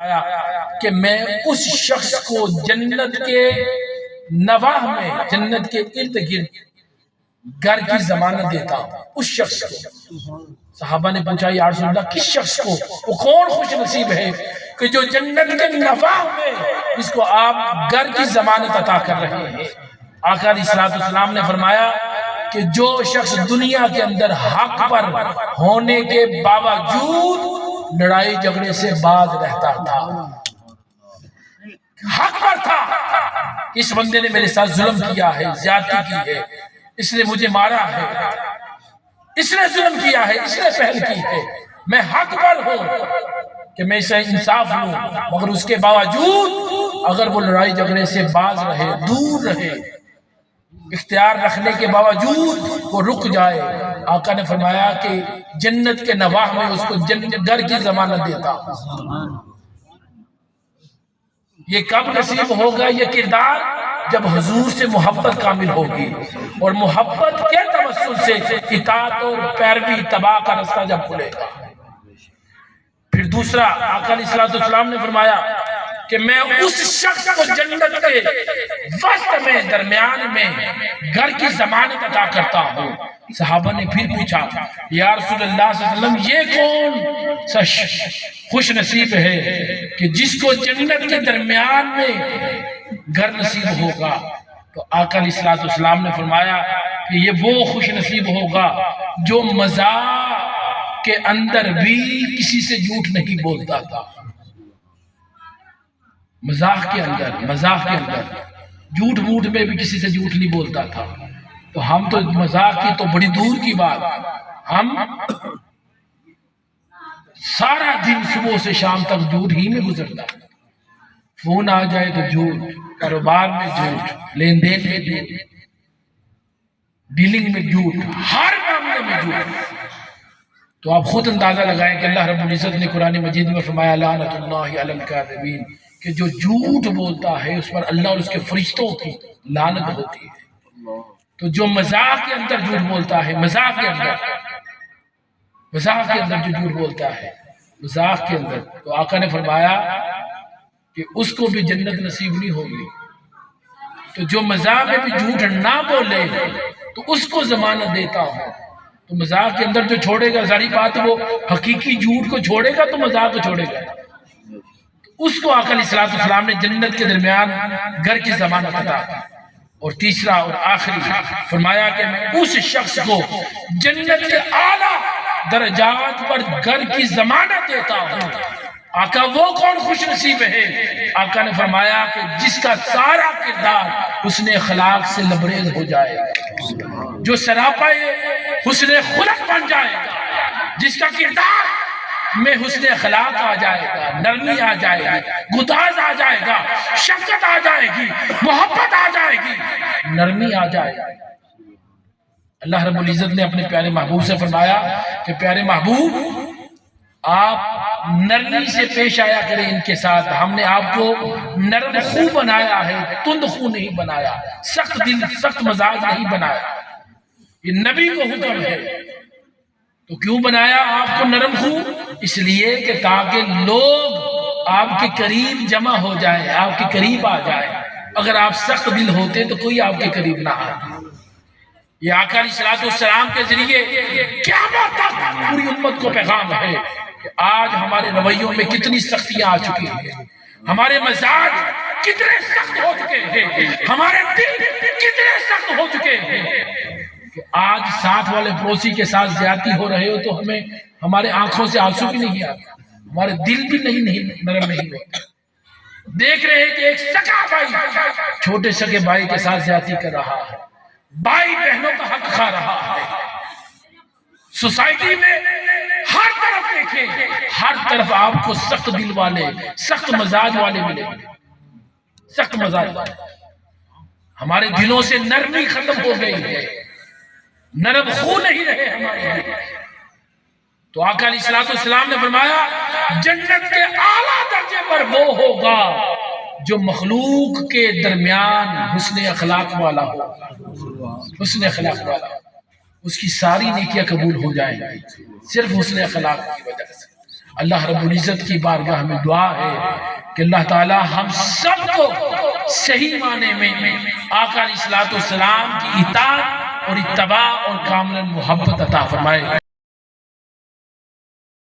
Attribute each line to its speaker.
Speaker 1: کہ میں اس شخص کو جنت کے نواح میں، جنت کے ارد گرد گھر کی ضمانت دیتا ہوں اس شخص کو۔ صحابہ نے پوچھا یا رسول اللہ کس شخص کو؟ وہ کون خوش نصیب ہے کہ جو جنت کے نواح میں اس کو آپ گھر کی ضمانت عطا کر رہے ہیں؟ آقا علیہ السلام نے فرمایا کہ جو شخص دنیا کے اندر حق پر ہونے کے باوجود لڑائی جھگڑے سے باز رہتا تھا، حق پر تھا، اس بندے نے میرے ساتھ ظلم کیا ہے، زیادتی کی ہے، اس نے مجھے مارا ہے، اس نے ظلم کیا ہے، اس نے پہل کی ہے، میں حق پر ہوں کہ میں اسے انصاف لوں، مگر اس کے باوجود اگر وہ لڑائی جھگڑے سے باز رہے، دور رہے، اختیار رکھنے کے باوجود وہ رک جائے، آقا نے فرمایا کہ جنت کے نواح میں اس کو گھر کی ضمانت دیتا۔ یہ کب نصیب ہوگا یہ کردار؟ جب حضور سے محبت کامل ہوگی، اور محبت کے توسل سے اطاعت اور پیروی تباہ کا رستہ جب کھلے گا۔ پھر دوسرا آقا علیہ السلام نے فرمایا کہ میں اس شخص کو جنت کے وسط میں، درمیان میں گھر کی ضمانت عطا کرتا ہوں۔ صحابہ نے پھر پوچھا یا رسول اللہ صلی اللہ علیہ وسلم یہ کون سا خوش نصیب ہے کہ جس کو جنت کے درمیان میں گھر نصیب ہوگا؟ تو آقا علیہ السلام نے فرمایا کہ یہ وہ خوش نصیب ہوگا جو مزاح کے اندر بھی کسی سے جھوٹ نہیں بولتا تھا۔ مزاح کے اندر جھوٹ موٹ میں بھی کسی سے جھوٹ نہیں بولتا تھا۔ تو ہم تو مزاح کی تو بڑی دور کی بات، ہم سارا دن صبح سے شام تک جھوٹ ہی میں گزرتا، فون آ جائے تو جھوٹ، کاروبار میں جھوٹ، لین دین میں جھوٹ، ڈیلنگ میں جھوٹ، ہر معاملے میں جھوٹ۔ تو آپ خود اندازہ لگائیں کہ اللہ رب العزت نے قرآن مجید میں فرمایا لعنت اللہ علی الکاذبین، کہ جو جھوٹ بولتا ہے اس پر اللہ اور اس کے فرشتوں کی لعنت ہوتی ہے۔ تو جو مزاح کے اندر جھوٹ بولتا ہے، مزاح کے اندر جو جھوٹ بولتا ہے، مزاح کے اندر، تو آقا نے فرمایا کہ اس کو بھی جنت نصیب نہیں ہوگی۔ تو جو مزاح میں بھی جھوٹ نہ بولے تو اس کو ضمانت دیتا ہوں۔ تو مزاح کے اندر جو چھوڑے گا، ظاہری بات وہ حقیقی جھوٹ کو چھوڑے گا تو مزاح کو چھوڑے گا، اس کو آقا علیہ السلام نے جنت کے درمیان گھر کی ضمانت عطا کی۔ اور تیسرا اور آخری فرمایا کہ میں اس شخص کو جنت کے اعلیٰ درجات پر گھر کی ضمانت دیتا ہوں۔ آقا وہ کون خوش نصیب ہے؟ آقا نے فرمایا کہ جس کا سارا کردار حسن اخلاق سے لبریز ہو جائے، جو سراپا حسن خلق بن جائے گا، جس کا کردار میں حسن اخلاق آ جائے گا، نرمی آ جائے گی، گداز آ جائے گا، شفقت آ جائے گی، محبت آ جائے گی، نرمی آ جائے گی۔ اللہ رب العزت نے اپنے پیارے محبوب سے فرمایا کہ پیارے محبوب آپ نرمی سے پیش آیا کریں ان کے ساتھ، ہم نے آپ کو نرم خو بنایا ہے، تند خو نہیں بنایا، سخت دل سخت مزاج نہیں بنایا، یہ نبی کو حکم ہے۔ تو کیوں بنایا آپ کو نرم خو؟ اس لیے کہ تاکہ لوگ آپ کے قریب جمع ہو جائیں، آپ کے قریب آ جائیں۔ اگر آپ سخت دل ہوتے تو کوئی آپ کے قریب نہ آتا۔ یہ آقا علیہ السلام کے ذریعے قیامت تک پوری امت کو پیغام ہے کہ آج ہمارے رویوں میں کتنی سختیاں آ چکی ہیں، ہمارے مزاج کتنے سخت ہو چکے ہیں، ہمارے دل کتنے سخت ہو چکے ہیں کہ آج ساتھ والے پڑوسی کے ساتھ زیادتی ہو رہے ہو تو ہمارے آنکھوں سے آنسو بھی نہیں آتے، ہمارے دل بھی نہیں نرم نہیں ہوتے۔ دیکھ رہے ہیں کہ ایک سگا بھائی چھوٹے سگے بھائی کے ساتھ زیادتی کر رہا ہے، بھائی بہنوں کا حق کھا رہا ہے۔ سوسائٹی میں ہر طرف دیکھیں، ہر طرف آپ کو سخت دل والے، سخت مزاج والے ملیں گے، سخت مزاج والے۔ ہمارے دلوں سے نرمی ختم ہو گئی ہے، نرم خو نہیں رہے ہمارے دل۔ تو آقا علیہ السلام نے فرمایا جنت کے اعلیٰ درجے پر وہ ہوگا جو مخلوق کے درمیان حسن اخلاق والا ہو، حسن اخلاق والا، اس کی ساری نیکیاں قبول ہو جائیں گی صرف حسن اخلاق کی وجہ سے۔ اللہ رب العزت کی بارگاہ میں دعا ہے کہ اللہ تعالی ہم سب کو صحیح معنی میں آقا علیہ الصلوۃ والسلام کی اطاعت اور اتباع اور کاملا محبت عطا فرمائے۔